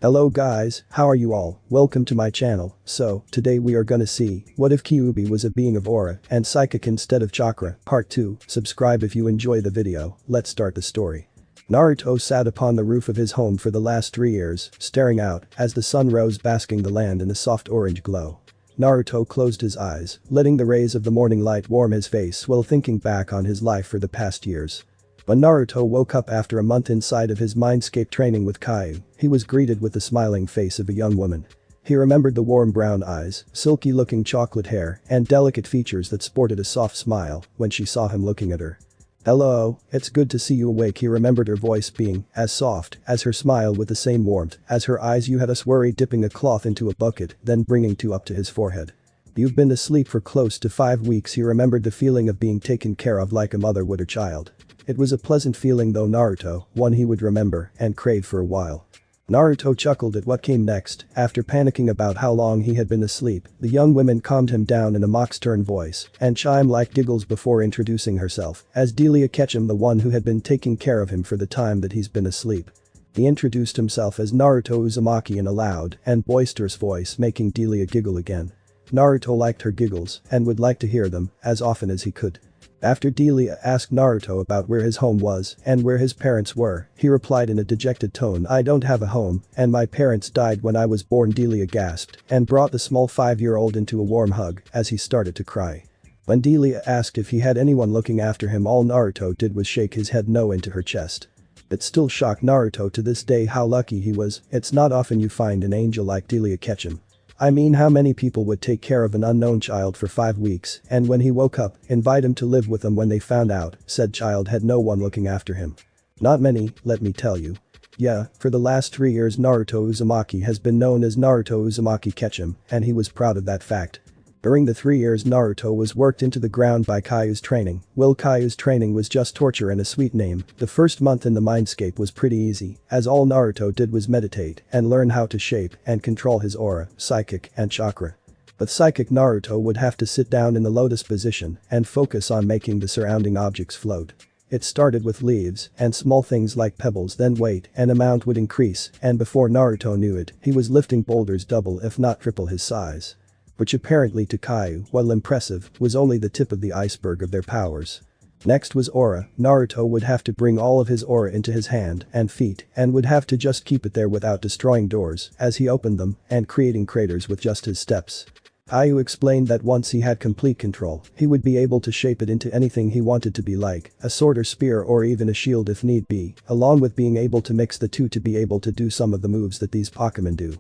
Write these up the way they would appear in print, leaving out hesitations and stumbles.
Hello guys, how are you all? Welcome to my channel. So, today we are gonna see, what if Kyubi was a being of aura and psychic instead of chakra, part 2, subscribe if you enjoy the video, let's start the story. Naruto sat upon the roof of his home for the last 3 years, staring out as the sun rose basking the land in a soft orange glow. Naruto closed his eyes, letting the rays of the morning light warm his face while thinking back on his life for the past years. When Naruto woke up after a month inside of his mindscape training with Kaiu, he was greeted with the smiling face of a young woman. He remembered the warm brown eyes, silky-looking chocolate hair, and delicate features that sported a soft smile when she saw him looking at her. "Hello, it's good to see you awake," he remembered her voice being as soft as her smile with the same warmth as her eyes. "You had us worried," dipping a cloth into a bucket, then bringing two up to his forehead. "You've been asleep for close to 5 weeks," he remembered the feeling of being taken care of like a mother would her child. It was a pleasant feeling though Naruto, one he would remember and crave for a while. Naruto chuckled at what came next. After panicking about how long he had been asleep, the young woman calmed him down in a mock-stern voice and chime-like giggles before introducing herself as Delia Ketchum, the one who had been taking care of him for the time that he's been asleep. He introduced himself as Naruto Uzumaki in a loud and boisterous voice, making Delia giggle again. Naruto liked her giggles and would like to hear them as often as he could. After Delia asked Naruto about where his home was and where his parents were, he replied in a dejected tone, "I don't have a home, and my parents died when I was born." Delia gasped and brought the small 5-year-old into a warm hug as he started to cry. When Delia asked if he had anyone looking after him, all Naruto did was shake his head no into her chest. It still shocked Naruto to this day how lucky he was. It's not often you find an angel like Delia Ketchum. I mean, how many people would take care of an unknown child for 5 weeks and when he woke up, invite him to live with them when they found out said child had no one looking after him? Not many, let me tell you. Yeah, for the last 3 years Naruto Uzumaki has been known as Naruto Uzumaki Ketchum, and he was proud of that fact. During the 3 years Naruto was worked into the ground by Kaiu's training. Well, Kaiu's training was just torture and a sweet name. The first month in the mindscape was pretty easy, as all Naruto did was meditate and learn how to shape and control his aura, psychic, and chakra. But psychic Naruto would have to sit down in the lotus position and focus on making the surrounding objects float. It started with leaves and small things like pebbles, then weight and amount would increase, and before Naruto knew it, he was lifting boulders double if not triple his size. Which apparently to Kaiu, while impressive, was only the tip of the iceberg of their powers. Next was aura. Naruto would have to bring all of his aura into his hand and feet and would have to just keep it there without destroying doors as he opened them and creating craters with just his steps. Kaiu explained that once he had complete control, he would be able to shape it into anything he wanted to be, like a sword or spear or even a shield if need be, along with being able to mix the two to be able to do some of the moves that these Pokemon do.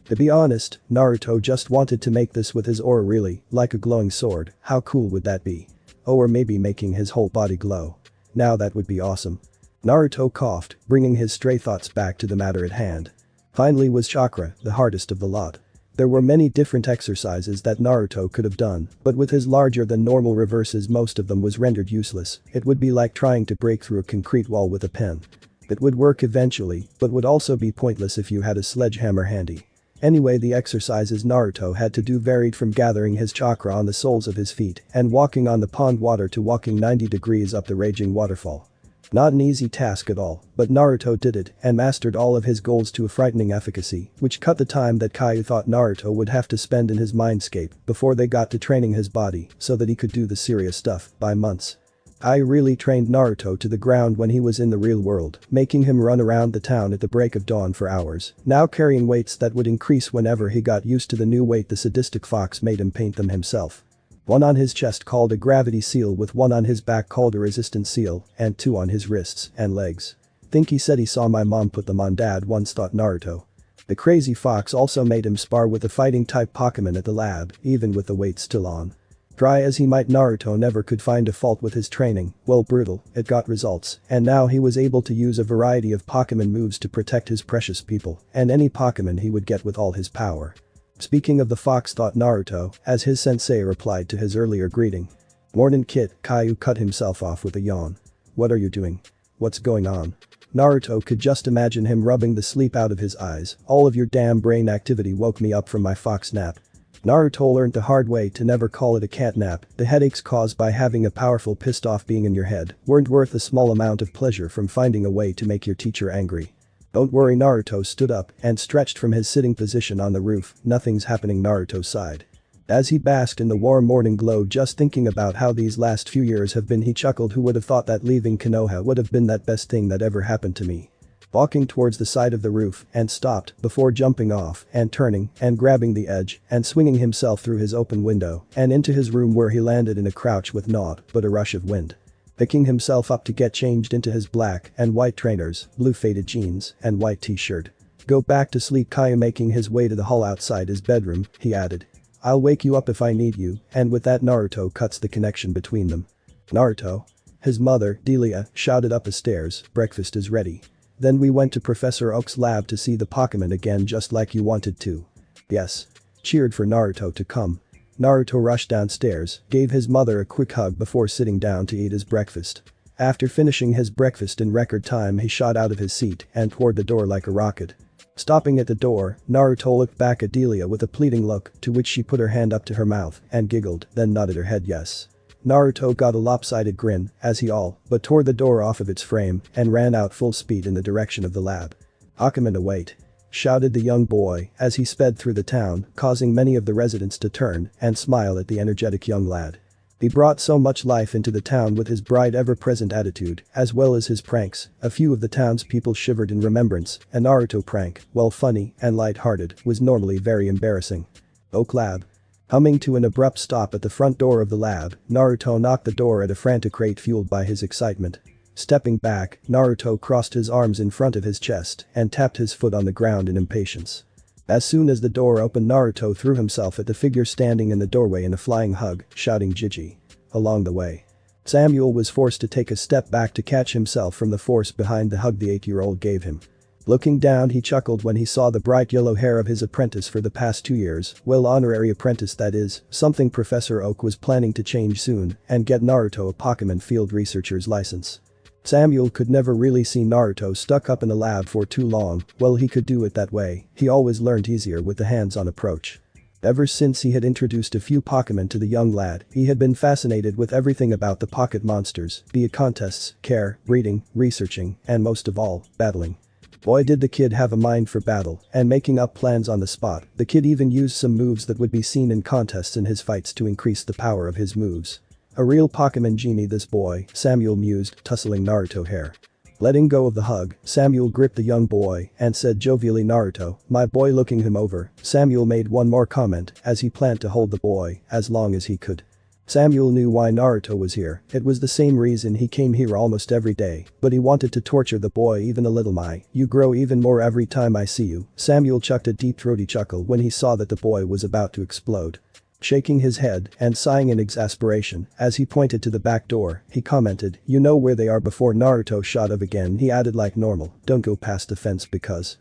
To be honest, Naruto just wanted to make this with his aura, really, like a glowing sword. How cool would that be? Oh, or maybe making his whole body glow. Now that would be awesome. Naruto coughed, bringing his stray thoughts back to the matter at hand. Finally was chakra, the hardest of the lot. There were many different exercises that Naruto could have done, but with his larger than normal reverses most of them was rendered useless. It would be like trying to break through a concrete wall with a pen. It would work eventually, but would also be pointless if you had a sledgehammer handy. Anyway, the exercises Naruto had to do varied from gathering his chakra on the soles of his feet and walking on the pond water to walking 90 degrees up the raging waterfall. Not an easy task at all, but Naruto did it and mastered all of his goals to a frightening efficacy, which cut the time that Kaiu thought Naruto would have to spend in his mindscape before they got to training his body so that he could do the serious stuff by months. I really trained Naruto to the ground when he was in the real world, making him run around the town at the break of dawn for hours, now carrying weights that would increase whenever he got used to the new weight. The sadistic fox made him paint them himself. One on his chest called a gravity seal, with one on his back called a resistance seal, and 2 on his wrists and legs. Think he said he saw my mom put them on, Dad once thought Naruto. The crazy fox also made him spar with a fighting type Pokemon at the lab, even with the weight still on. Try as he might, Naruto never could find a fault with his training. Well, brutal, it got results, and now he was able to use a variety of Pokemon moves to protect his precious people and any Pokemon he would get with all his power. Speaking of the fox, thought Naruto, as his sensei replied to his earlier greeting. "Mornin' kid," Kaiu cut himself off with a yawn. "What are you doing? What's going on?" Naruto could just imagine him rubbing the sleep out of his eyes. "All of your damn brain activity woke me up from my fox nap." Naruto learned the hard way to never call it a cat nap. The headaches caused by having a powerful pissed off being in your head weren't worth a small amount of pleasure from finding a way to make your teacher angry. Don't worry, Naruto stood up and stretched from his sitting position on the roof. Nothing's happening, Naruto sighed. As he basked in the warm morning glow just thinking about how these last few years have been, he chuckled. Who would have thought that leaving Konoha would have been that best thing that ever happened to me. Walking towards the side of the roof and stopped before jumping off and turning and grabbing the edge and swinging himself through his open window and into his room, where he landed in a crouch with naught but a rush of wind. Picking himself up to get changed into his black and white trainers, blue faded jeans and white t-shirt. Go back to sleep, Kaya. Making his way to the hall outside his bedroom, he added. I'll wake you up if I need you, and with that Naruto cuts the connection between them. Naruto? His mother, Delia, shouted up the stairs, breakfast is ready. Then we went to Professor Oak's lab to see the Pokemon again, just like you wanted to. Yes. Cheered for Naruto to come. Naruto rushed downstairs, gave his mother a quick hug before sitting down to eat his breakfast. After finishing his breakfast in record time, he shot out of his seat and toward the door like a rocket. Stopping at the door, Naruto looked back at Delia with a pleading look, to which she put her hand up to her mouth and giggled, then nodded her head yes. Naruto got a lopsided grin as he all but tore the door off of its frame and ran out full speed in the direction of the lab. Pokemon await! Shouted the young boy as he sped through the town, causing many of the residents to turn and smile at the energetic young lad. He brought so much life into the town with his bright ever-present attitude, as well as his pranks. A few of the townspeople shivered in remembrance. A Naruto prank, while funny and light-hearted, was normally very embarrassing. Oak Lab. Coming to an abrupt stop at the front door of the lab, Naruto knocked the door at a frantic rate fueled by his excitement. Stepping back, Naruto crossed his arms in front of his chest and tapped his foot on the ground in impatience. As soon as the door opened, Naruto threw himself at the figure standing in the doorway in a flying hug, shouting Gigi. Along the way, Samuel was forced to take a step back to catch himself from the force behind the hug the 8-year-old gave him. Looking down, he chuckled when he saw the bright yellow hair of his apprentice for the past 2 years, well, honorary apprentice that is, something Professor Oak was planning to change soon and get Naruto a Pokemon field researcher's license. Samuel could never really see Naruto stuck up in the lab for too long. Well, he could do it that way. He always learned easier with the hands-on approach. Ever since he had introduced a few Pokemon to the young lad, he had been fascinated with everything about the pocket monsters, be it contests, care, breeding, researching, and most of all, battling. Boy, did the kid have a mind for battle and making up plans on the spot. The kid even used some moves that would be seen in contests in his fights to increase the power of his moves. A real Pokemon genie this boy, Samuel mused, tussling Naruto hair. Letting go of the hug, Samuel gripped the young boy and said jovially, Naruto, my boy. Looking him over, Samuel made one more comment as he planned to hold the boy as long as he could. Samuel knew why Naruto was here. It was the same reason he came here almost every day, but he wanted to torture the boy even a little. You grow even more every time I see you. Samuel chucked a deep throaty chuckle when he saw that the boy was about to explode. Shaking his head and sighing in exasperation as he pointed to the back door, he commented, you know where they are. Before Naruto shot up again, he added like normal, don't go past the fence because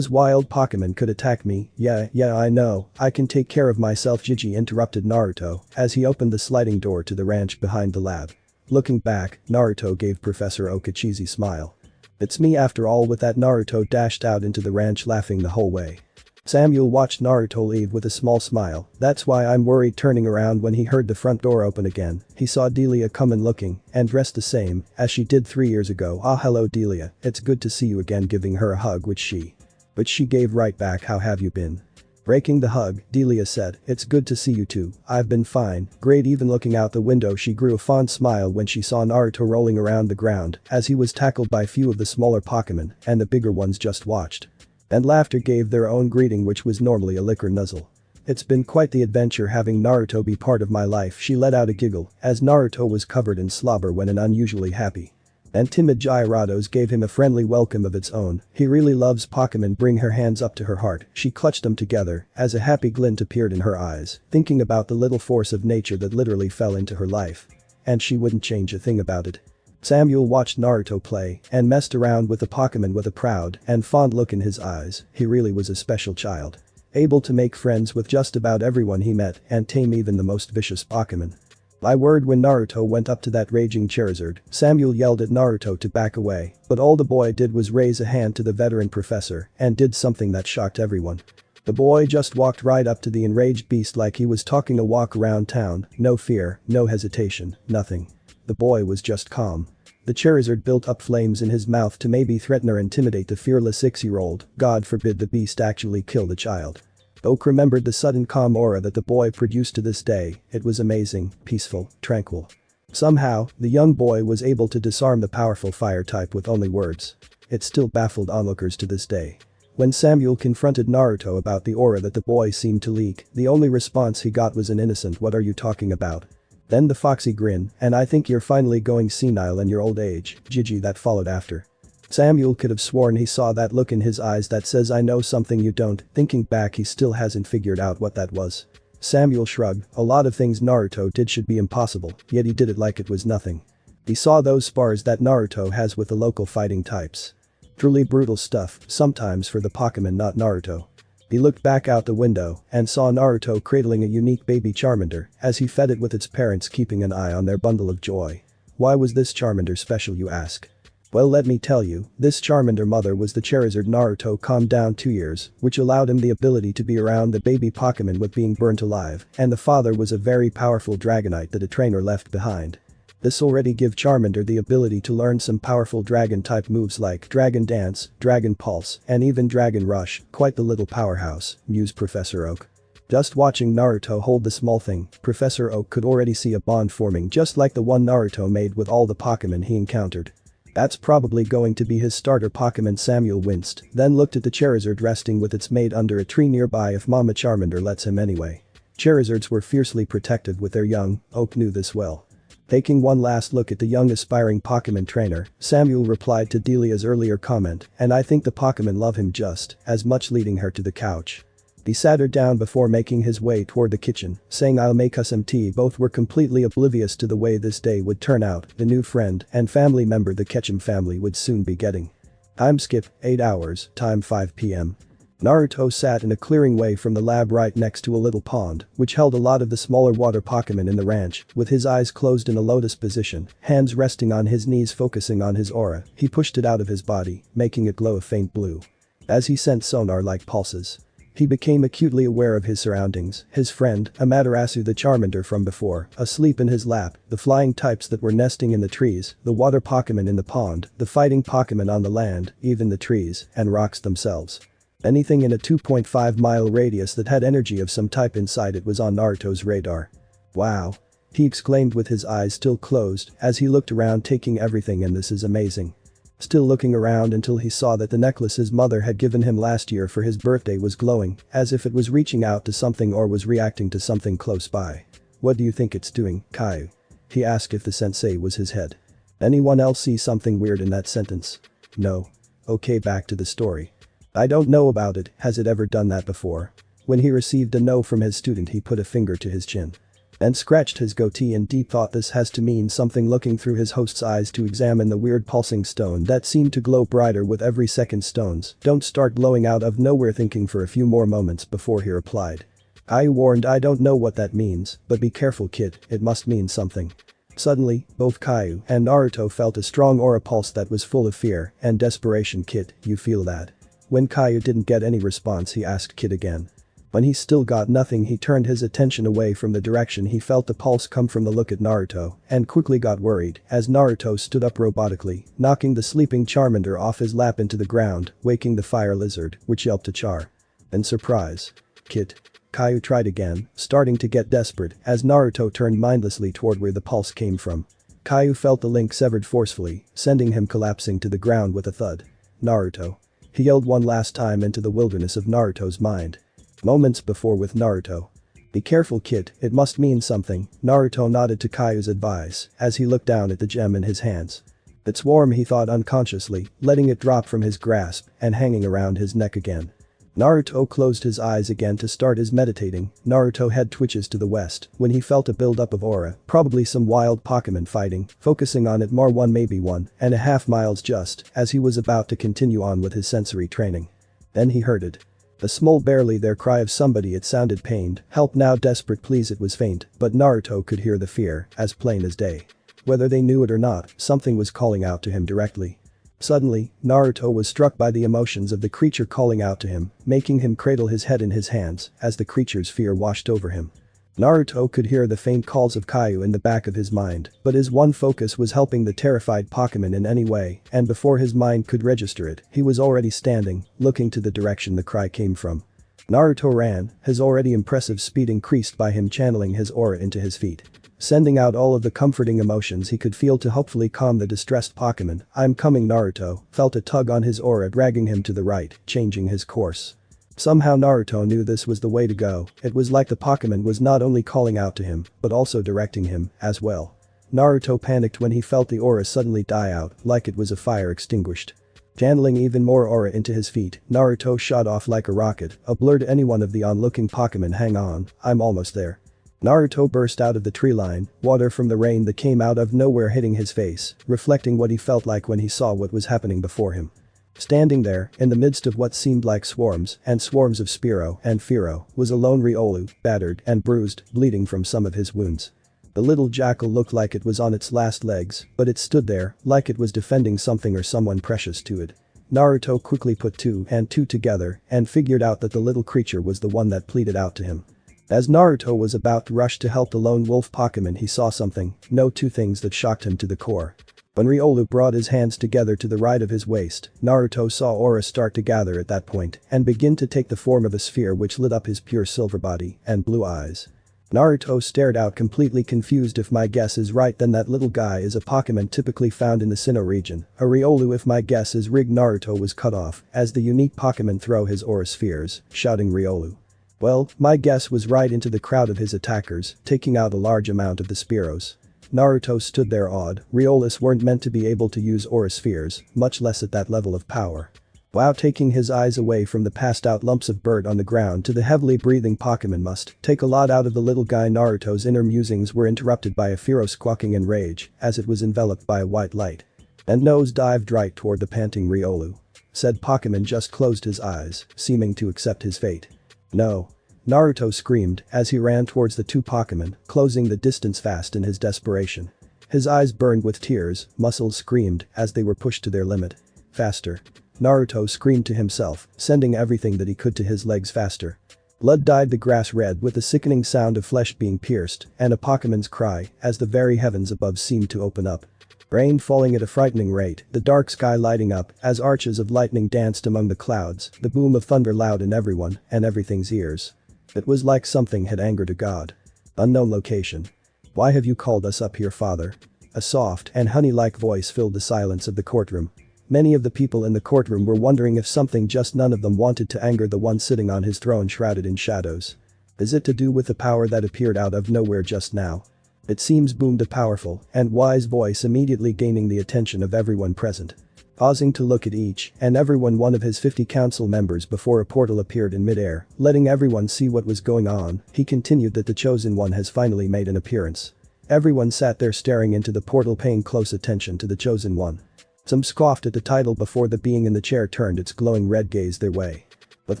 wild Pokemon could attack me. Yeah, I know, I can take care of myself. Gigi interrupted Naruto as he opened the sliding door to the ranch behind the lab. Looking back, Naruto gave Professor Oak a cheesy smile. It's me after all. With that, Naruto dashed out into the ranch laughing the whole way. Samuel watched Naruto leave with a small smile. That's why I'm worried. Turning around when he heard the front door open again, he saw Delia come in looking and dressed the same as she did 3 years ago. Ah, hello Delia, it's good to see you again. Giving her a hug which she gave right back. How have you been? Breaking the hug, Delia said, it's good to see you too. I've been fine, great. Even looking out the window, she grew a fond smile when she saw Naruto rolling around the ground as he was tackled by few of the smaller Pokemon, and the bigger ones just watched. And laughter gave their own greeting, which was normally a liquor nuzzle. It's been quite the adventure having Naruto be part of my life. She let out a giggle as Naruto was covered in slobber when an unusually happy and timid Gyarados gave him a friendly welcome of its own. He really loves Pokemon. Bring her hands up to her heart. She clutched them together as a happy glint appeared in her eyes, thinking about the little force of nature that literally fell into her life. And she wouldn't change a thing about it. Samuel watched Naruto play and messed around with the Pokemon with a proud and fond look in his eyes. He really was a special child. Able to make friends with just about everyone he met and tame even the most vicious Pokemon. My word, when Naruto went up to that raging Charizard, Samuel yelled at Naruto to back away, but all the boy did was raise a hand to the veteran professor and did something that shocked everyone. The boy just walked right up to the enraged beast like he was talking a walk around town. No fear, no hesitation, nothing. The boy was just calm. The Charizard built up flames in his mouth to maybe threaten or intimidate the fearless 6-year-old, God forbid the beast actually kill the child. Oak remembered the sudden calm aura that the boy produced to this day, it was amazing, peaceful, tranquil. Somehow, the young boy was able to disarm the powerful fire type with only words. It still baffled onlookers to this day. When Samuel confronted Naruto about the aura that the boy seemed to leak, the only response he got was an innocent "what are you talking about?" Then the foxy grin, "and I think you're finally going senile in your old age, Gigi," that followed after. Samuel could have sworn he saw that look in his eyes that says I know something you don't, thinking back he still hasn't figured out what that was. Samuel shrugged, a lot of things Naruto did should be impossible, yet he did it like it was nothing. He saw those spars that Naruto has with the local fighting types. Truly brutal stuff, sometimes for the Pokemon not Naruto. He looked back out the window and saw Naruto cradling a unique baby Charmander as he fed it with its parents keeping an eye on their bundle of joy. Why was this Charmander special, you ask? Well, let me tell you, this Charmander mother was the Charizard Naruto calmed down 2 years, which allowed him the ability to be around the baby Pokemon with being burnt alive, and the father was a very powerful Dragonite that a trainer left behind. This already give Charmander the ability to learn some powerful dragon-type moves like Dragon Dance, Dragon Pulse, and even Dragon Rush, quite the little powerhouse, mused Professor Oak. Just watching Naruto hold the small thing, Professor Oak could already see a bond forming just like the one Naruto made with all the Pokemon he encountered. That's probably going to be his starter Pokemon. Samuel winced, then looked at the Charizard resting with its mate under a tree nearby if Mama Charmander lets him anyway. Charizards were fiercely protective with their young, Oak knew this well. Taking one last look at the young aspiring Pokemon trainer, Samuel replied to Delia's earlier comment, and I think the Pokemon love him just as much, leading her to the couch. He sat her down before making his way toward the kitchen, saying I'll make us some tea. Both were completely oblivious to the way this day would turn out, the new friend and family member the Ketchum family would soon be getting. Time skip, 8 hours, time 5 p.m. Naruto sat in a clearing way from the lab right next to a little pond, which held a lot of the smaller water Pokemon in the ranch, with his eyes closed in a lotus position, hands resting on his knees focusing on his aura. He pushed it out of his body, making it glow a faint blue. As he sent sonar-like pulses. He became acutely aware of his surroundings, his friend, Amaterasu the Charmander from before, asleep in his lap, the flying types that were nesting in the trees, the water Pokemon in the pond, the fighting Pokemon on the land, even the trees, and rocks themselves. Anything in a 2.5-mile radius that had energy of some type inside it was on Naruto's radar. Wow. He exclaimed with his eyes still closed as he looked around taking everything in. This is amazing. Still looking around until he saw that the necklace his mother had given him last year for his birthday was glowing, as if it was reaching out to something or was reacting to something close by. What do you think it's doing, Caillou? He asked if the sensei was his head. Anyone else see something weird in that sentence? No. Okay, back to the story. I don't know about it, has it ever done that before? When he received a no from his student he put a finger to his chin. And scratched his goatee in deep thought. This has to mean something, looking through his host's eyes to examine the weird pulsing stone that seemed to glow brighter with every second. Stones don't start glowing out of nowhere, thinking for a few more moments before he replied. I warned, I don't know what that means, but be careful kid, it must mean something. Suddenly, both Caillou and Naruto felt a strong aura pulse that was full of fear and desperation. Kid, you feel that? When Caillou didn't get any response he asked Kid again. When he still got nothing he turned his attention away from the direction he felt the pulse come from. The look at Naruto and quickly got worried as Naruto stood up robotically, knocking the sleeping Charmander off his lap into the ground, waking the fire lizard, which yelped to Char. In surprise. Kid. Caillou tried again, starting to get desperate as Naruto turned mindlessly toward where the pulse came from. Caillou felt the link severed forcefully, sending him collapsing to the ground with a thud. Naruto. He yelled one last time into the wilderness of Naruto's mind. Moments before with Naruto. Be careful kid, it must mean something. Naruto nodded to Caillou's advice as he looked down at the gem in his hands. It's warm, he thought unconsciously, letting it drop from his grasp and hanging around his neck again. Naruto closed his eyes again to start his meditating. Naruto head twitches to the west when he felt a buildup of aura, probably some wild Pokemon fighting, focusing on it more 1 maybe 1.5 miles just as he was about to continue on with his sensory training. Then he heard it. A small barely there cry of somebody. It sounded pained, help now, desperate please. It was faint, but Naruto could hear the fear as plain as day. Whether they knew it or not, something was calling out to him directly. Suddenly, Naruto was struck by the emotions of the creature calling out to him, making him cradle his head in his hands as the creature's fear washed over him. Naruto could hear the faint calls of Kyu in the back of his mind, but his one focus was helping the terrified Pokemon in any way, and before his mind could register it, he was already standing, looking to the direction the cry came from. Naruto ran, his already impressive speed increased by him channeling his aura into his feet. Sending out all of the comforting emotions he could feel to hopefully calm the distressed Pokemon. "I'm coming." Naruto felt a tug on his aura dragging him to the right, changing his course. Somehow Naruto knew this was the way to go. It was like the Pokemon was not only calling out to him, but also directing him, as well. Naruto panicked when he felt the aura suddenly die out, like it was a fire extinguished. Channeling even more aura into his feet, Naruto shot off like a rocket, a blur to any one of the onlooking Pokemon. "Hang on, I'm almost there." Naruto burst out of the tree line, water from the rain that came out of nowhere hitting his face, reflecting what he felt like when he saw what was happening before him. Standing there, in the midst of what seemed like swarms and swarms of Spearow and Fearow, was a lone Riolu, battered and bruised, bleeding from some of his wounds. The little jackal looked like it was on its last legs, but it stood there, like it was defending something or someone precious to it. Naruto quickly put two and two together and figured out that the little creature was the one that pleaded out to him. As Naruto was about to rush to help the lone wolf Pokemon, he saw something, no, two things that shocked him to the core. When Riolu brought his hands together to the right of his waist, Naruto saw aura start to gather at that point and begin to take the form of a sphere which lit up his pure silver body and blue eyes. Naruto stared out completely confused. "If my guess is right, then that little guy is a Pokemon typically found in the Sinnoh region, a Riolu. If my guess is rigged." Naruto was cut off as the unique Pokemon throw his aura spheres, shouting Riolu. Well, my guess was right into the crowd of his attackers, taking out a large amount of the Spearows. Naruto stood there awed. Riolus weren't meant to be able to use aura spheres, much less at that level of power. Wow, taking his eyes away from the passed out lumps of dirt on the ground to the heavily breathing Pokemon must take a lot out of the little guy. Naruto's inner musings were interrupted by a Fearow squawking in rage as it was enveloped by a white light. And nose dived right toward the panting Riolu. Said Pokemon just closed his eyes, seeming to accept his fate. "No." Naruto screamed as he ran towards the two Pokemon, closing the distance fast in his desperation. His eyes burned with tears, muscles screamed as they were pushed to their limit. "Faster." Naruto screamed to himself, sending everything that he could to his legs faster. Blood dyed the grass red with the sickening sound of flesh being pierced and a Pokemon's cry as the very heavens above seemed to open up. Rain falling at a frightening rate, the dark sky lighting up as arches of lightning danced among the clouds, the boom of thunder loud in everyone and everything's ears. It was like something had angered a god. Unknown location. "Why have you called us up here, father?" A soft and honey-like voice filled the silence of the courtroom. Many of the people in the courtroom were wondering if something just none of them wanted to anger the one sitting on his throne shrouded in shadows. Is it to do with the power that appeared out of nowhere just now? It seems, boomed a powerful and wise voice, immediately gaining the attention of everyone present. Pausing to look at each and everyone one of his 50 council members before a portal appeared in midair, letting everyone see what was going on, he continued that the chosen one has finally made an appearance. Everyone sat there staring into the portal, paying close attention to the chosen one. Some scoffed at the title before the being in the chair turned its glowing red gaze their way. But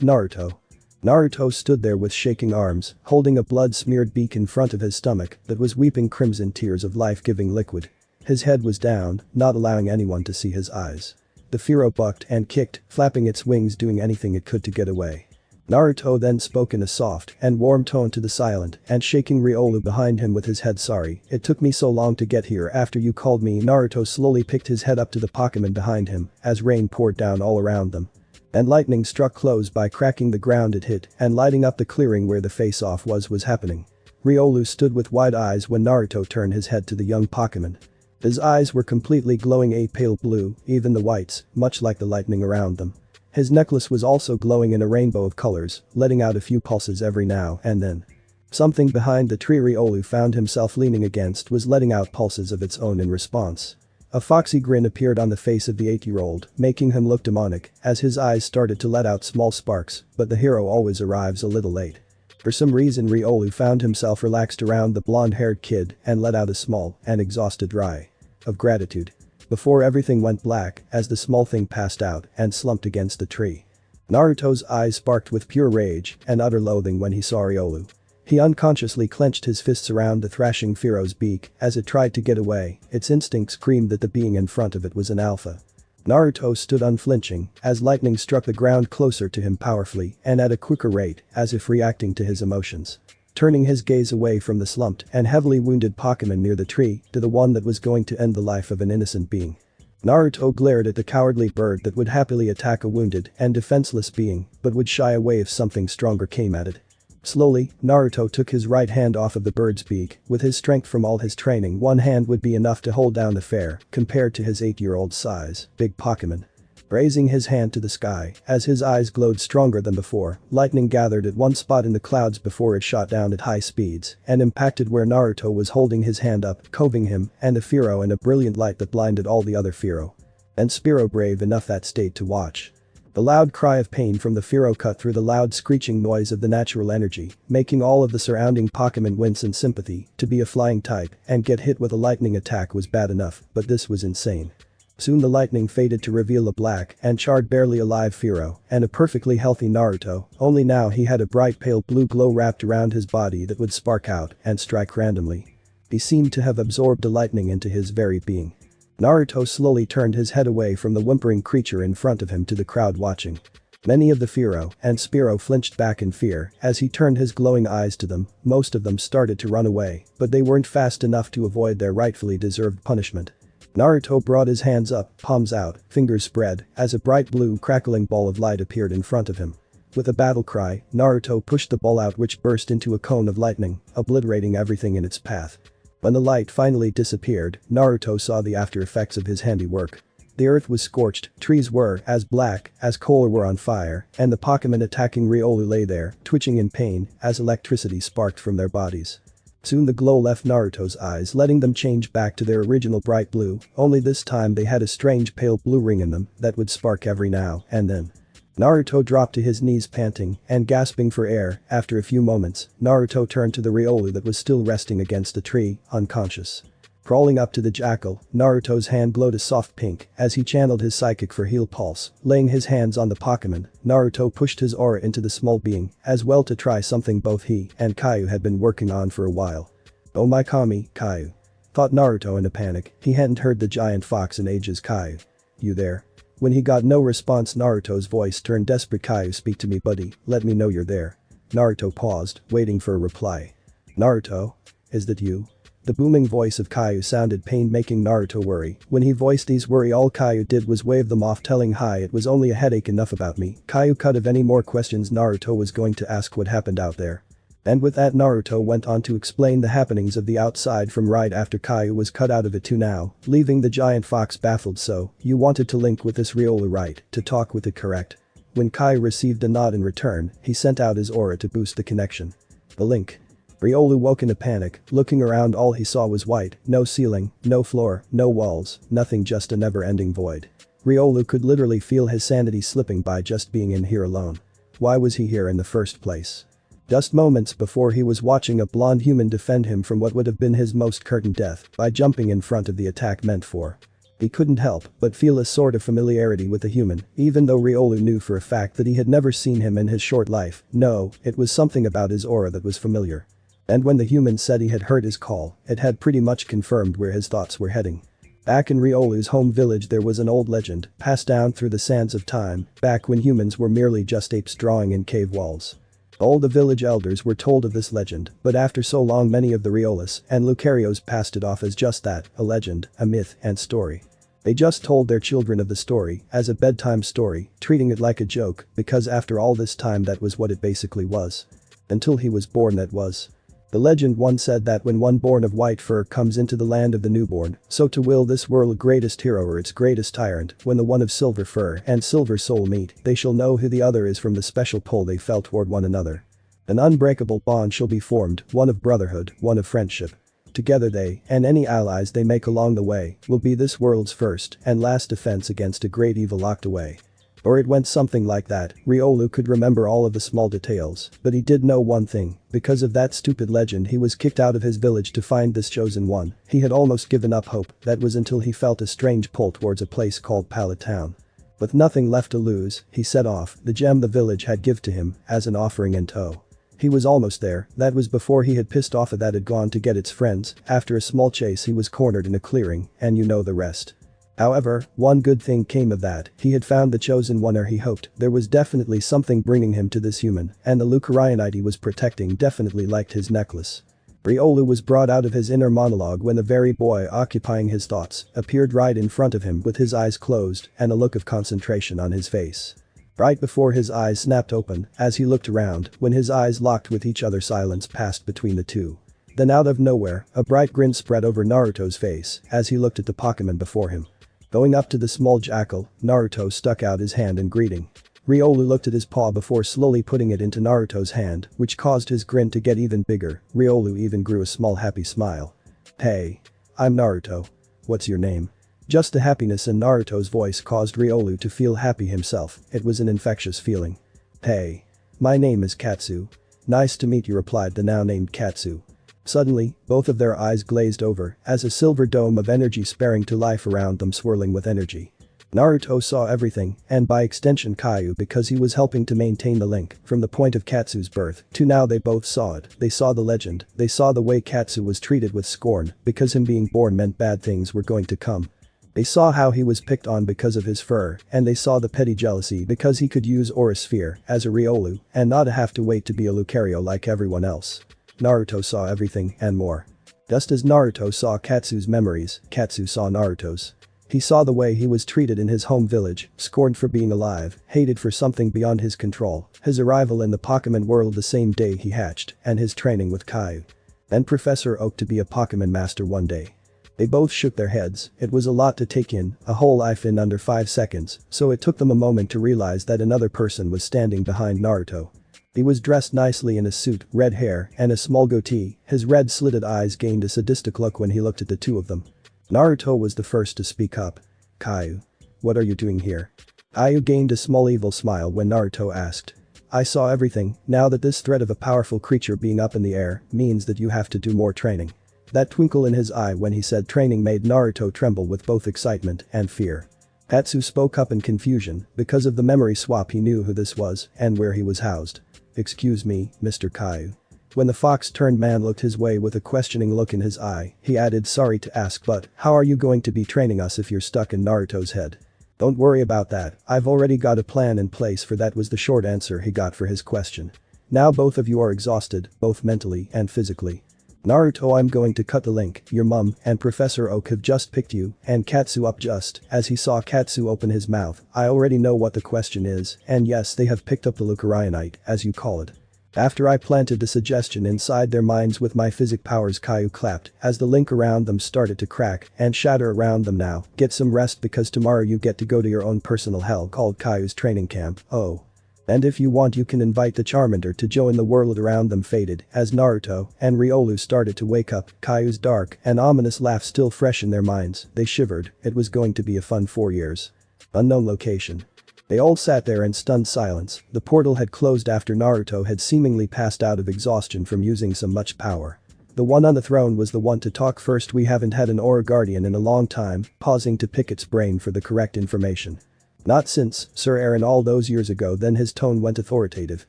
Naruto stood there with shaking arms, holding a blood-smeared beak in front of his stomach that was weeping crimson tears of life-giving liquid. His head was down, not allowing anyone to see his eyes. The Fearow bucked and kicked, flapping its wings, doing anything it could to get away. Naruto then spoke in a soft and warm tone to the silent and shaking Riolu behind him with his head. "Sorry, it took me so long to get here after you called me." Naruto slowly picked his head up to the Pokemon behind him as rain poured down all around them. And lightning struck close by cracking the ground it hit and lighting up the clearing where the face-off was happening. Riolu stood with wide eyes when Naruto turned his head to the young Pokemon. His eyes were completely glowing a pale blue, even the whites, much like the lightning around them. His necklace was also glowing in a rainbow of colors, letting out a few pulses every now and then. Something behind the tree Riolu found himself leaning against was letting out pulses of its own in response. A foxy grin appeared on the face of the 8-year-old, making him look demonic as his eyes started to let out small sparks, but the hero always arrives a little late. For some reason Riolu found himself relaxed around the blonde-haired kid and let out a small and exhausted sigh of gratitude. Before everything went black as the small thing passed out and slumped against the tree. Naruto's eyes sparked with pure rage and utter loathing when he saw Riolu. He unconsciously clenched his fists around the thrashing Fearow's beak as it tried to get away. Its instinct screamed that the being in front of it was an alpha. Naruto stood unflinching as lightning struck the ground closer to him powerfully and at a quicker rate as if reacting to his emotions. turning his gaze away from the slumped and heavily wounded Pokemon near the tree to the one that was going to end the life of an innocent being. Naruto glared at the cowardly bird that would happily attack a wounded and defenseless being but would shy away if something stronger came at it. Slowly, Naruto took his right hand off of the bird's beak. With his strength from all his training, one hand would be enough to hold down the fair, compared to his 8-year-old size, big Pokemon. Raising his hand to the sky, as his eyes glowed stronger than before, lightning gathered at one spot in the clouds before it shot down at high speeds and impacted where Naruto was holding his hand up, coving him and the Firo in a brilliant light that blinded all the other Firo. And Spiro brave enough that stayed to watch. The loud cry of pain from the Firo cut through the loud screeching noise of the natural energy, making all of the surrounding Pokemon wince in sympathy. To be a flying type and get hit with a lightning attack was bad enough, but this was insane. Soon the lightning faded to reveal a black and charred barely alive Firo and a perfectly healthy Naruto, only now he had a bright pale blue glow wrapped around his body that would spark out and strike randomly. He seemed to have absorbed the lightning into his very being. Naruto slowly turned his head away from the whimpering creature in front of him to the crowd watching. Many of the Firo and Spiro flinched back in fear as he turned his glowing eyes to them. Most of them started to run away, but they weren't fast enough to avoid their rightfully deserved punishment. Naruto brought his hands up, palms out, fingers spread, as a bright blue crackling ball of light appeared in front of him. With a battle cry, Naruto pushed the ball out, which burst into a cone of lightning, obliterating everything in its path. When the light finally disappeared, Naruto saw the after effects of his handiwork. The earth was scorched, trees were as black as coal or were on fire, and the Pokemon attacking Riolu lay there, twitching in pain as electricity sparked from their bodies. Soon the glow left Naruto's eyes, letting them change back to their original bright blue, only this time they had a strange pale blue ring in them that would spark every now and then. Naruto dropped to his knees panting and gasping for air. After a few moments, Naruto turned to the Riolu that was still resting against a tree, unconscious. Crawling up to the jackal, Naruto's hand glowed a soft pink as he channeled his psychic for heal pulse. Laying his hands on the Pokemon, Naruto pushed his aura into the small being as well to try something both he and Kyu had been working on for a while. "Oh my kami, Kyu," thought Naruto in a panic. He hadn't heard the giant fox in ages. "Kyu. You there?" When he got no response, Naruto's voice turned desperate. "Kyu, speak to me, buddy, let me know you're there." Naruto paused, waiting for a reply. "Naruto? Is that you?" The booming voice of Kyu sounded pained, making Naruto worry. When he voiced these worry, all Kyu did was wave them off, telling "Hi, it was only a headache, enough about me." Kyu cut of any more questions Naruto was going to ask what happened out there. And with that, Naruto went on to explain the happenings of the outside from right after Kyu was cut out of it to now, leaving the giant fox baffled. "So, you wanted to link with this Riolu, right? To talk with it, correct?" When Kyu received a nod in return, he sent out his aura to boost the connection. The link. Riolu woke in a panic, looking around. All he saw was white, no ceiling, no floor, no walls, nothing, just a never-ending void. Riolu could literally feel his sanity slipping by just being in here alone. Why was he here in the first place? Just moments before, he was watching a blonde human defend him from what would have been his most certain death by jumping in front of the attack meant for. He couldn't help but feel a sort of familiarity with the human, even though Riolu knew for a fact that he had never seen him in his short life. No, it was something about his aura that was familiar. And when the human said he had heard his call, it had pretty much confirmed where his thoughts were heading. Back in Riolu's home village, there was an old legend passed down through the sands of time, back when humans were merely just apes drawing in cave walls. All the village elders were told of this legend, but after so long, many of the Riolas and Lucarios passed it off as just that, a legend, a myth and story. They just told their children of the story as a bedtime story, treating it like a joke, because after all this time that was what it basically was. Until he was born, that was. The legend once said that when one born of white fur comes into the land of the newborn, so to will this world's greatest hero or its greatest tyrant. When the one of silver fur and silver soul meet, they shall know who the other is from the special pull they felt toward one another. An unbreakable bond shall be formed, one of brotherhood, one of friendship. Together they, and any allies they make along the way, will be this world's first and last defense against a great evil locked away. Or it went something like that. Riolu could remember all of the small details, but he did know one thing. Because of that stupid legend, he was kicked out of his village to find this chosen one. He had almost given up hope. That was until he felt a strange pull towards a place called Pallet Town. With nothing left to lose, he set off, the gem the village had given to him as an offering in tow. He was almost there. That was before he had pissed off that had gone to get its friends. After a small chase, he was cornered in a clearing, and you know the rest. However, one good thing came of that, he had found the chosen one, or he hoped. There was definitely something bringing him to this human, and the Lucarianite he was protecting definitely liked his necklace. Riolu was brought out of his inner monologue when the very boy occupying his thoughts appeared right in front of him with his eyes closed and a look of concentration on his face. Right before his eyes snapped open, as he looked around, when his eyes locked with each other, silence passed between the two. Then out of nowhere, a bright grin spread over Naruto's face as he looked at the Pokemon before him. Going up to the small jackal, Naruto stuck out his hand in greeting. Riolu looked at his paw before slowly putting it into Naruto's hand, which caused his grin to get even bigger. Riolu even grew a small happy smile. "Hey. I'm Naruto. What's your name?" Just the happiness in Naruto's voice caused Riolu to feel happy himself. It was an infectious feeling. "Hey. My name is Katsu. Nice to meet you," replied the now named Katsu. Suddenly, both of their eyes glazed over as a silver dome of energy sprang to life around them, swirling with energy. Naruto saw everything, and by extension Kyu, because he was helping to maintain the link from the point of Katsu's birth to now. They both saw it. They saw the legend. They saw the way Katsu was treated with scorn because him being born meant bad things were going to come. They saw how he was picked on because of his fur, and they saw the petty jealousy because he could use Aura Sphere as a Riolu and not have to wait to be a Lucario like everyone else. Naruto saw everything and more. Just as Naruto saw Katsu's memories, Katsu saw Naruto's. He saw the way he was treated in his home village, scorned for being alive, hated for something beyond his control, his arrival in the Pokemon world the same day he hatched, and his training with Kyu. Then Professor Oak to be a Pokemon master one day. They both shook their heads. It was a lot to take in, a whole life in under 5 seconds, so it took them a moment to realize that another person was standing behind Naruto. He was dressed nicely in a suit, red hair, and a small goatee. His red slitted eyes gained a sadistic look when he looked at the two of them. Naruto was the first to speak up. "Kyu. What are you doing here?" Kyu gained a small evil smile when Naruto asked. "I saw everything. Now that this threat of a powerful creature being up in the air means that you have to do more training." That twinkle in his eye when he said training made Naruto tremble with both excitement and fear. Katsu spoke up in confusion. Because of the memory swap he knew who this was and where he was housed. "Excuse me, Mr. Kyu." When the fox-turned man looked his way with a questioning look in his eye, he added, "Sorry to ask, but how are you going to be training us if you're stuck in Naruto's head?" "Don't worry about that, I've already got a plan in place for that," was the short answer he got for his question. "Now both of you are exhausted, both mentally and physically. Naruto, I'm going to cut the link. Your mum and Professor Oak have just picked you and Katsu up." Just as he saw Katsu open his mouth, "I already know what the question is, and yes, they have picked up the Lucarianite, as you call it." After I planted the suggestion inside their minds with my physic powers, Kyu clapped as the link around them started to crack and shatter around them. "Now, get some rest because tomorrow you get to go to your own personal hell called Kyu's training camp. Oh. And if you want you can invite the Charmander to join." The world around them faded as Naruto and Riolu started to wake up, Kyu's dark and ominous laugh still fresh in their minds. They shivered. It was going to be a fun 4 years. Unknown location. They all sat there in stunned silence. The portal had closed after Naruto had seemingly passed out of exhaustion from using so much power. The one on the throne was the one to talk first. "We haven't had an Aura Guardian in a long time," pausing to pick its brain for the correct information. "Not since Sir Aaron all those years ago." Then his tone went authoritative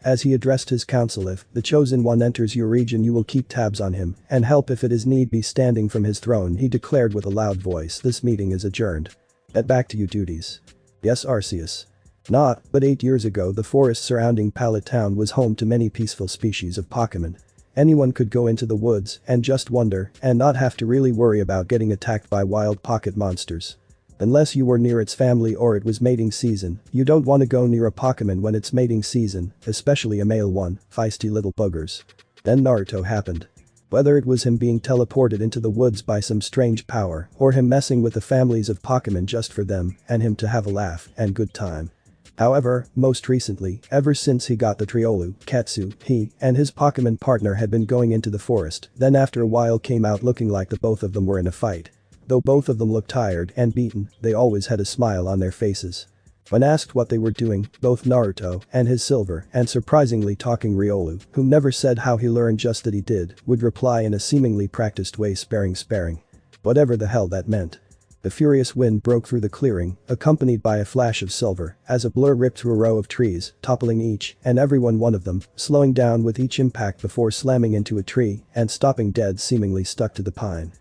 as he addressed his council. "If the chosen one enters your region you will keep tabs on him and help if it is need be." Standing from his throne he declared with a loud voice, "This meeting is adjourned. Get back to your duties." "Yes, Arceus." Not but 8 years ago the forest surrounding Pallet Town was home to many peaceful species of Pokemon. Anyone could go into the woods and just wander and not have to really worry about getting attacked by wild pocket monsters. Unless you were near its family or it was mating season. You don't want to go near a Pokemon when it's mating season, especially a male one, feisty little buggers. Then Naruto happened. Whether it was him being teleported into the woods by some strange power or him messing with the families of Pokemon just for them and him to have a laugh and good time. However, most recently, ever since he got the Triolu, Katsu, he and his Pokemon partner had been going into the forest, then after a while came out looking like the both of them were in a fight. Though both of them looked tired and beaten, they always had a smile on their faces. When asked what they were doing, both Naruto and his silver and surprisingly talking Riolu, who never said how he learned just that he did, would reply in a seemingly practiced way, sparing. Whatever the hell that meant. The furious wind broke through the clearing, accompanied by a flash of silver, as a blur ripped through a row of trees, toppling each and every one of them, slowing down with each impact before slamming into a tree and stopping dead, seemingly stuck to the pine.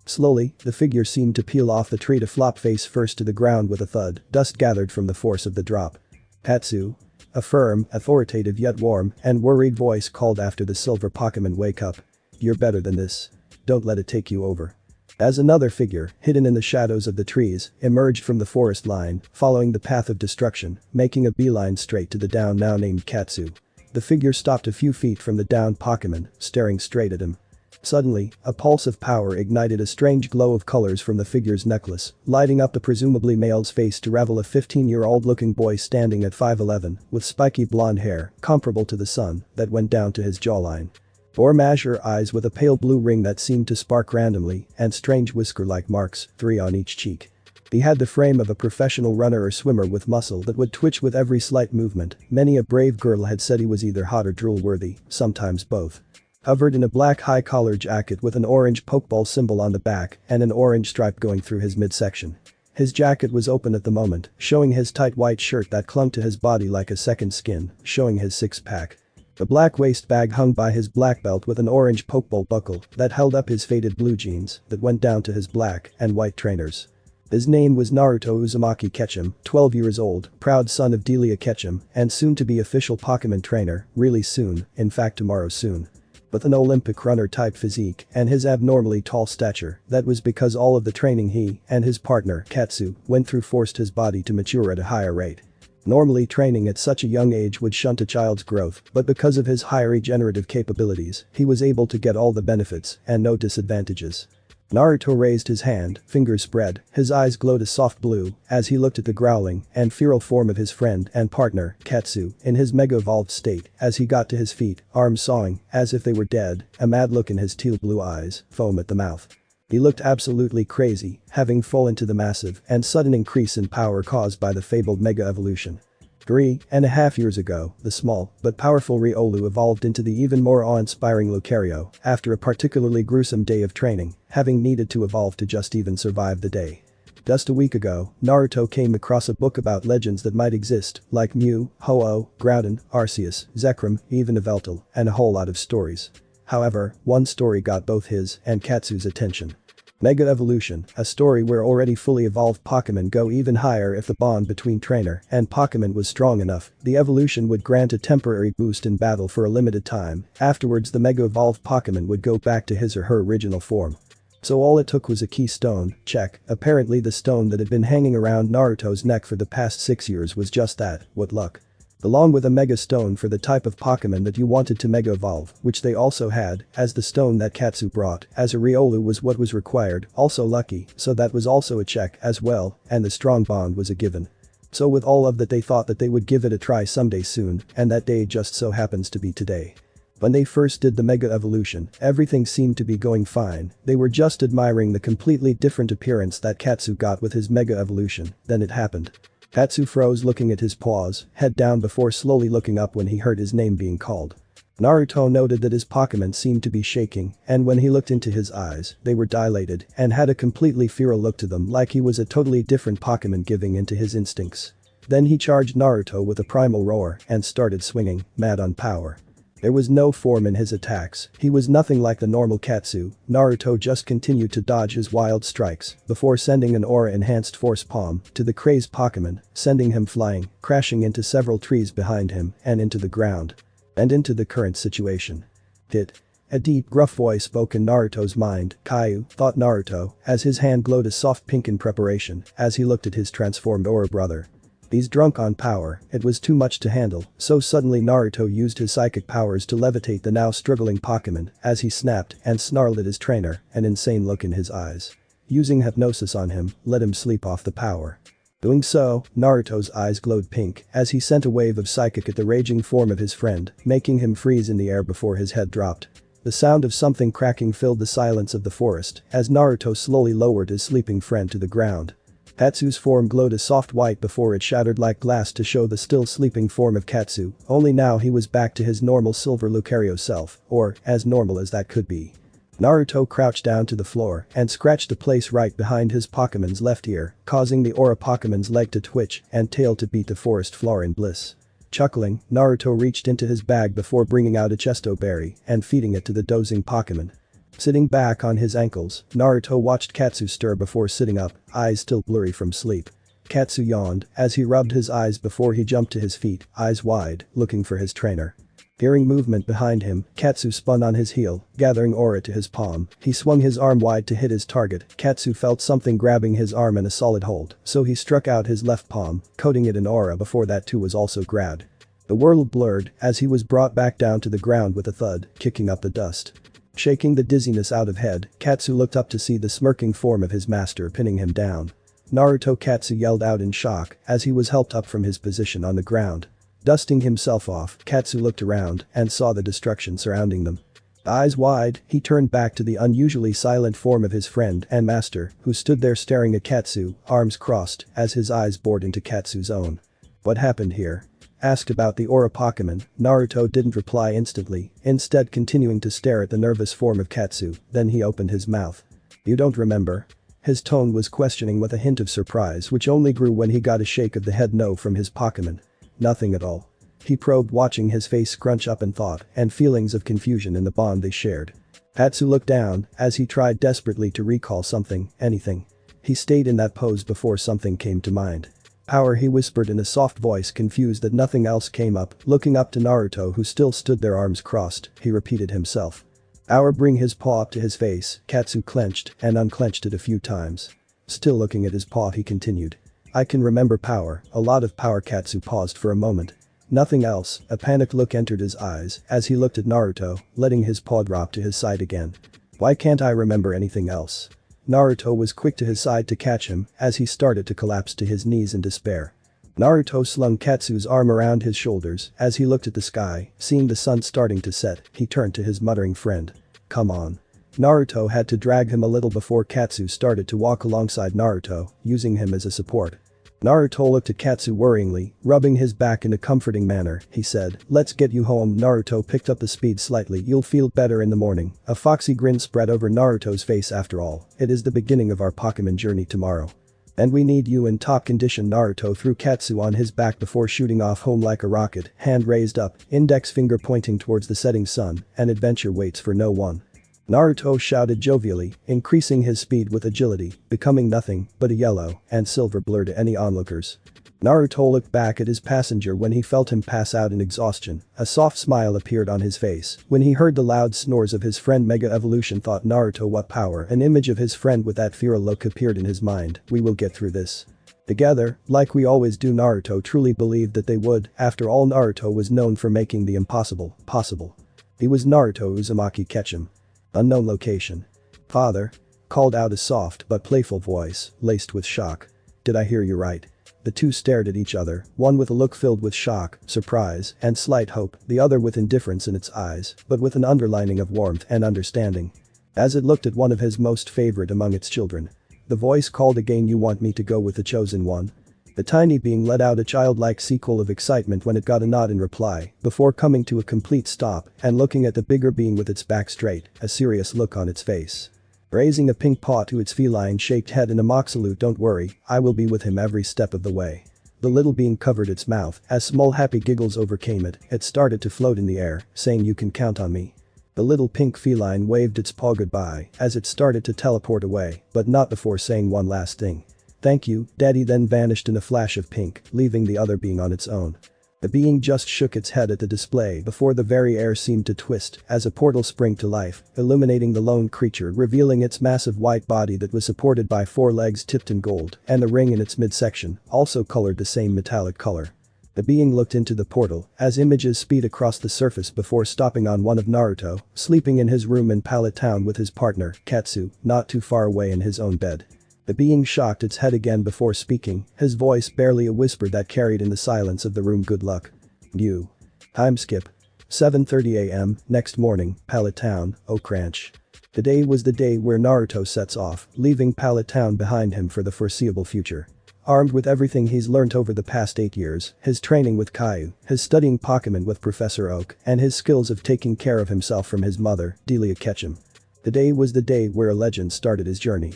Slowly, the figure seemed to peel off the tree to flop face first to the ground with a thud, dust gathered from the force of the drop. Katsu. A firm, authoritative yet warm and worried voice called after the silver Pokemon, wake up. You're better than this. Don't let it take you over. As another figure, hidden in the shadows of the trees, emerged from the forest line, following the path of destruction, making a beeline straight to the downed now named Katsu. The figure stopped a few feet from the downed Pokemon, staring straight at him. Suddenly, a pulse of power ignited a strange glow of colors from the figure's necklace, lighting up the presumably male's face to reveal a 15-year-old looking boy standing at 5'11", with spiky blonde hair, comparable to the sun, that went down to his jawline. Or azure eyes with a pale blue ring that seemed to spark randomly, and strange whisker-like marks, 3 on each cheek. He had the frame of a professional runner or swimmer with muscle that would twitch with every slight movement. Many a brave girl had said he was either hot or drool-worthy, sometimes both. Covered in a black high-collar jacket with an orange Pokeball symbol on the back and an orange stripe going through his midsection. His jacket was open at the moment, showing his tight white shirt that clung to his body like a second skin, showing his six-pack. A black waist bag hung by his black belt with an orange Pokeball buckle that held up his faded blue jeans that went down to his black and white trainers. His name was Naruto Uzumaki Ketchum, 12 years old, proud son of Delia Ketchum, and soon to be official Pokemon trainer, really soon, in fact tomorrow soon. With an Olympic runner-type physique and his abnormally tall stature, that was because all of the training he and his partner, Katsu, went through forced his body to mature at a higher rate. Normally training at such a young age would shunt a child's growth, but because of his high regenerative capabilities, he was able to get all the benefits and no disadvantages. Naruto raised his hand, fingers spread, his eyes glowed a soft blue as he looked at the growling and feral form of his friend and partner, Katsu, in his mega-evolved state as he got to his feet, arms sawing as if they were dead, a mad look in his teal blue eyes, foam at the mouth. He looked absolutely crazy, having fallen to the massive and sudden increase in power caused by the fabled mega evolution. 3.5 years ago, the small but powerful Riolu evolved into the even more awe-inspiring Lucario after a particularly gruesome day of training, having needed to evolve to just even survive the day. Just a week ago, Naruto came across a book about legends that might exist, like Mew, Ho-Oh, Groudon, Arceus, Zekrom, even Yveltal, and a whole lot of stories. However, one story got both his and Katsu's attention. Mega Evolution, a story where already fully evolved Pokemon go even higher if the bond between trainer and Pokemon was strong enough. The evolution would grant a temporary boost in battle for a limited time, afterwards the Mega Evolved Pokemon would go back to his or her original form. So all it took was a key stone, check, apparently the stone that had been hanging around Naruto's neck for the past 6 years was just that, what luck. Along with a Mega Stone for the type of Pokemon that you wanted to Mega Evolve, which they also had, as the stone that Katsu brought, as a Riolu was what was required, also lucky, so that was also a check as well, and the strong bond was a given. So with all of that they thought that they would give it a try someday soon, and that day just so happens to be today. When they first did the Mega Evolution, everything seemed to be going fine, they were just admiring the completely different appearance that Katsu got with his Mega Evolution, then it happened. Katsu froze looking at his paws, head down before slowly looking up when he heard his name being called. Naruto noted that his Pokemon seemed to be shaking, and when he looked into his eyes, they were dilated and had a completely feral look to them like he was a totally different Pokemon giving into his instincts. Then he charged Naruto with a primal roar and started swinging, mad on power. There was no form in his attacks, he was nothing like the normal Katsu. Naruto just continued to dodge his wild strikes before sending an aura-enhanced force palm to the crazed Pokemon, sending him flying, crashing into several trees behind him and into the ground. And into the current situation. Hit. A deep, gruff voice spoke in Naruto's mind, Caillou, thought Naruto, as his hand glowed a soft pink in preparation as he looked at his transformed aura brother. He's drunk on power, it was too much to handle, so suddenly Naruto used his psychic powers to levitate the now struggling Pokemon as he snapped and snarled at his trainer, an insane look in his eyes. Using hypnosis on him, let him sleep off the power. Doing so, Naruto's eyes glowed pink as he sent a wave of psychic at the raging form of his friend, making him freeze in the air before his head dropped. The sound of something cracking filled the silence of the forest as Naruto slowly lowered his sleeping friend to the ground. Katsu's form glowed a soft white before it shattered like glass to show the still sleeping form of Katsu, only now he was back to his normal silver Lucario self, or as normal as that could be. Naruto crouched down to the floor and scratched a place right behind his Pokemon's left ear, causing the aura Pokemon's leg to twitch and tail to beat the forest floor in bliss. Chuckling, Naruto reached into his bag before bringing out a Chesto berry and feeding it to the dozing Pokemon. Sitting back on his ankles, Naruto watched Katsu stir before sitting up, eyes still blurry from sleep. Katsu yawned as he rubbed his eyes before he jumped to his feet, eyes wide, looking for his trainer. Hearing movement behind him, Katsu spun on his heel, gathering aura to his palm. He swung his arm wide to hit his target. Katsu felt something grabbing his arm in a solid hold, so he struck out his left palm, coating it in aura before that too was also grabbed. The world blurred as he was brought back down to the ground with a thud, kicking up the dust. Shaking the dizziness out of head, Katsu looked up to see the smirking form of his master pinning him down. Naruto, Katsu yelled out in shock as he was helped up from his position on the ground. Dusting himself off, Katsu looked around and saw the destruction surrounding them. Eyes wide, he turned back to the unusually silent form of his friend and master, who stood there staring at Katsu, arms crossed, as his eyes bored into Katsu's own. What happened here? Asked about the aura Pokemon, Naruto didn't reply instantly, instead continuing to stare at the nervous form of Katsu, then he opened his mouth. You don't remember? His tone was questioning with a hint of surprise which only grew when he got a shake of the head no from his Pokemon. Nothing at all. He probed, watching his face scrunch up in thought and feelings of confusion in the bond they shared. Katsu looked down as he tried desperately to recall something, anything. He stayed in that pose before something came to mind. Power, he whispered in a soft voice, confused that nothing else came up. Looking up to Naruto, who still stood there arms crossed, he repeated himself. Power, bring his paw up to his face. Katsu clenched and unclenched it a few times. Still looking at his paw, he continued. I can remember power, a lot of power. Katsu paused for a moment. Nothing else. A panicked look entered his eyes as he looked at Naruto, letting his paw drop to his side again. Why can't I remember anything else? Naruto was quick to his side to catch him as he started to collapse to his knees in despair. Naruto slung Katsu's arm around his shoulders as he looked at the sky, seeing the sun starting to set. He turned to his muttering friend. Come on. Naruto had to drag him a little before Katsu started to walk alongside Naruto, using him as a support. Naruto looked at Katsu worryingly, rubbing his back in a comforting manner. He said, let's get you home. Naruto picked up the speed slightly. You'll feel better in the morning. A foxy grin spread over Naruto's face. After all, it is the beginning of our Pokemon journey tomorrow. And we need you in top condition. Naruto threw Katsu on his back before shooting off home like a rocket, hand raised up, index finger pointing towards the setting sun. An adventure waits for no one. Naruto shouted jovially, increasing his speed with agility, becoming nothing but a yellow and silver blur to any onlookers. Naruto looked back at his passenger when he felt him pass out in exhaustion. A soft smile appeared on his face when he heard the loud snores of his friend. Mega Evolution, thought Naruto. What power? An image of his friend with that feral look appeared in his mind. We will get through this together, like we always do. Naruto truly believed that they would. After all, Naruto was known for making the impossible possible. He was Naruto Uzumaki Ketchum. Unknown location. Father? Called out a soft but playful voice, laced with shock. Did I hear you right? The two stared at each other, one with a look filled with shock, surprise, and slight hope, the other with indifference in its eyes, but with an underlining of warmth and understanding. As it looked at one of his most favorite among its children. The voice called again. You want me to go with the chosen one? The tiny being let out a childlike sequel of excitement when it got a nod in reply, before coming to a complete stop and looking at the bigger being with its back straight, a serious look on its face. Raising a pink paw to its feline-shaped head in a mock salute. Don't worry, I will be with him every step of the way. The little being covered its mouth as small happy giggles overcame it. It started to float in the air, saying you can count on me. The little pink feline waved its paw goodbye as it started to teleport away, but not before saying one last thing. Thank you, Daddy, then vanished in a flash of pink, leaving the other being on its own. The being just shook its head at the display before the very air seemed to twist as a portal sprang to life, illuminating the lone creature, revealing its massive white body that was supported by 4 legs tipped in gold, and the ring in its midsection, also colored the same metallic color. The being looked into the portal as images speed across the surface before stopping on one of Naruto, sleeping in his room in Pallet Town with his partner, Katsu, not too far away in his own bed. The being shocked its head again before speaking, his voice barely a whisper that carried in the silence of the room. Good luck. You. Time skip. 7:30 a.m. next morning, Pallet Town, Oak Ranch. Today was the day where Naruto sets off, leaving Pallet Town behind him for the foreseeable future. Armed with everything he's learnt over the past 8 years, his training with Caillou, his studying Pokemon with Professor Oak, and his skills of taking care of himself from his mother, Delia Ketchum. Today was the day where a legend started his journey.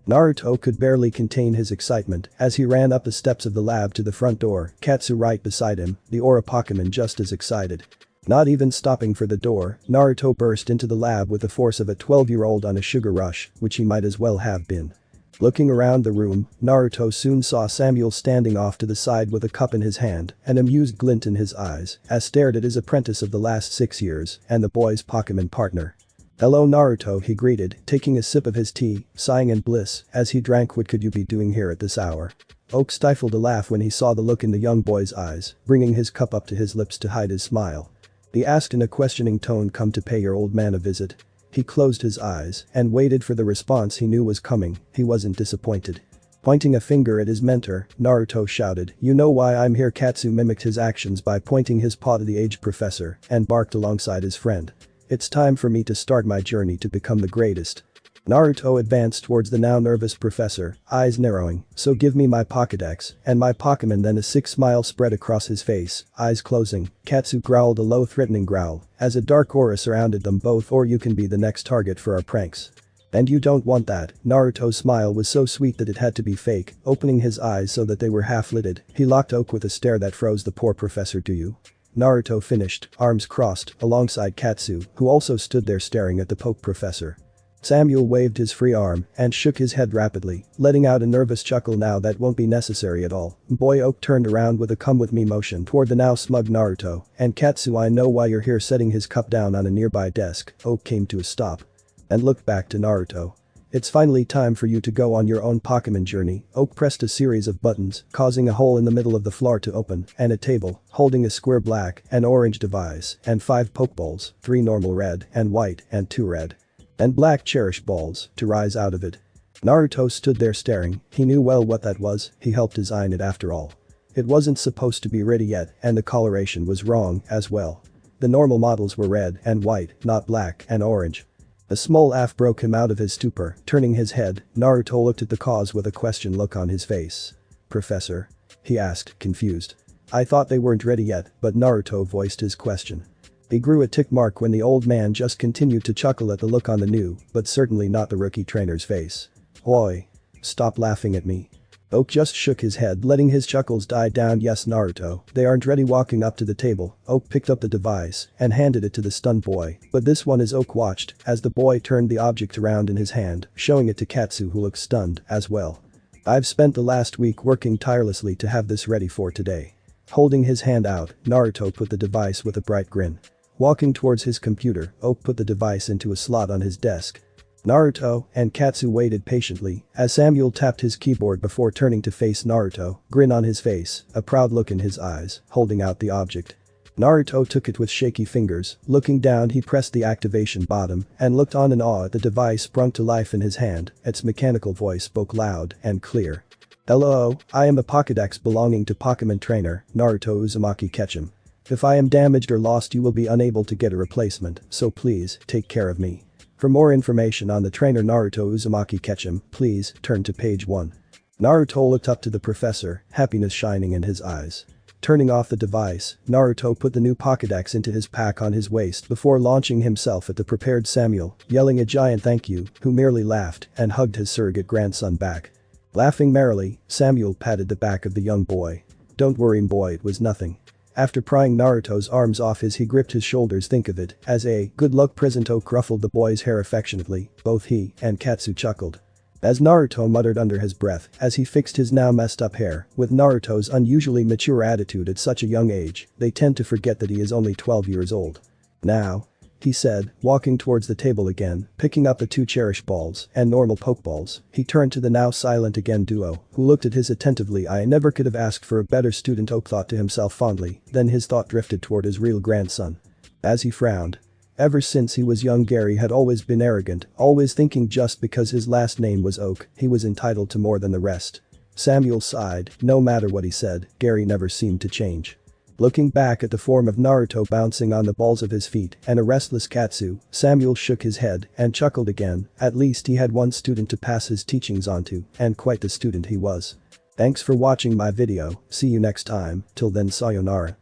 Naruto could barely contain his excitement as he ran up the steps of the lab to the front door, Katsu right beside him, the aura Pokemon just as excited. Not even stopping for the door, Naruto burst into the lab with the force of a 12-year-old on a sugar rush, which he might as well have been. Looking around the room, Naruto soon saw Samuel standing off to the side with a cup in his hand, an amused glint in his eyes, as stared at his apprentice of the last 6 years and the boy's Pokemon partner. "Hello Naruto," he greeted, taking a sip of his tea, sighing in bliss as he drank. "What could you be doing here at this hour?" Oak stifled a laugh when he saw the look in the young boy's eyes, bringing his cup up to his lips to hide his smile. He asked in a questioning tone, "Come to pay your old man a visit?" He closed his eyes and waited for the response he knew was coming. He wasn't disappointed. Pointing a finger at his mentor, Naruto shouted, "You know why I'm here?" Katsu mimicked his actions by pointing his paw to the aged professor and barked alongside his friend. "It's time for me to start my journey to become the greatest." Naruto advanced towards the now nervous professor, eyes narrowing. "So give me my Pokédex and my Pokémon." Then a sick smile spread across his face, eyes closing. Katsu growled a low threatening growl as a dark aura surrounded them both. "Or you can be the next target for our pranks. And you don't want that." Naruto's smile was so sweet that it had to be fake, opening his eyes so that they were half-lidded. He locked Oak with a stare that froze the poor professor. "Do you?" Naruto finished, arms crossed, alongside Katsu, who also stood there staring at the poke professor. Samuel waved his free arm and shook his head rapidly, letting out a nervous chuckle. "Now that won't be necessary at all." Boy Oak turned around with a "come with me" motion toward the now smug Naruto and Katsu. "I know why you're here." Setting his cup down on a nearby desk, Oak came to a stop and looked back to Naruto. "It's finally time for you to go on your own Pokemon journey." Oak pressed a series of buttons, causing a hole in the middle of the floor to open and a table, holding a square black and orange device and 5 Pokeballs, 3 normal red and white and 2 red and black Cherish balls, to rise out of it. Naruto stood there staring. He knew well what that was. He helped design it after all. It wasn't supposed to be ready yet and the coloration was wrong as well. The normal models were red and white, not black and orange. A small laugh broke him out of his stupor. Turning his head, Naruto looked at the cause with a question look on his face. "Professor?" he asked, confused. "I thought they weren't ready yet," but Naruto voiced his question. He grew a tick mark when the old man just continued to chuckle at the look on the new, but certainly not the rookie trainer's face. "Oi. Stop laughing at me." Oak just shook his head, letting his chuckles die down. "Yes Naruto, they aren't ready." Walking up to the table, Oak picked up the device and handed it to the stunned boy. "But this one is." Oak watched as the boy turned the object around in his hand, showing it to Katsu, who looked stunned as well. "I've spent the last week working tirelessly to have this ready for today." Holding his hand out, Naruto put the device with a bright grin. Walking towards his computer, Oak put the device into a slot on his desk. Naruto and Katsu waited patiently as Samuel tapped his keyboard before turning to face Naruto, grin on his face, a proud look in his eyes, holding out the object. Naruto took it with shaky fingers. Looking down, he pressed the activation button and looked on in awe at the device sprung to life in his hand. Its mechanical voice spoke loud and clear. "Hello, I am a Pokédex belonging to Pokemon trainer Naruto Uzumaki Ketchum. If I am damaged or lost, you will be unable to get a replacement, so please take care of me. For more information on the trainer Naruto Uzumaki Ketchum, please turn to page 1. Naruto looked up to the professor, happiness shining in his eyes. Turning off the device, Naruto put the new Pokédex into his pack on his waist before launching himself at the prepared Samuel, yelling a giant thank you, who merely laughed and hugged his surrogate grandson back. Laughing merrily, Samuel patted the back of the young boy. "Don't worry boy, it was nothing." After prying Naruto's arms off he gripped his shoulders. "Think of it as a good luck present." Oak ruffled the boy's hair affectionately. Both he and Katsu chuckled as Naruto muttered under his breath as he fixed his now messed up hair. With Naruto's unusually mature attitude at such a young age, they tend to forget that he is only 12 years old. "Now," he said, walking towards the table again, picking up the 2 Cherish balls and normal Pokeballs. He turned to the now silent again duo, who looked at his attentively. "I never could have asked for a better student," Oak thought to himself fondly. Then his thought drifted toward his real grandson. As he frowned. Ever since he was young, Gary had always been arrogant, always thinking just because his last name was Oak, he was entitled to more than the rest. Samuel sighed. No matter what he said, Gary never seemed to change. Looking back at the form of Naruto bouncing on the balls of his feet and a restless Katsu, Samuel shook his head and chuckled again. At least he had one student to pass his teachings on to, and quite the student he was. Thanks for watching my video, see you next time, till then sayonara.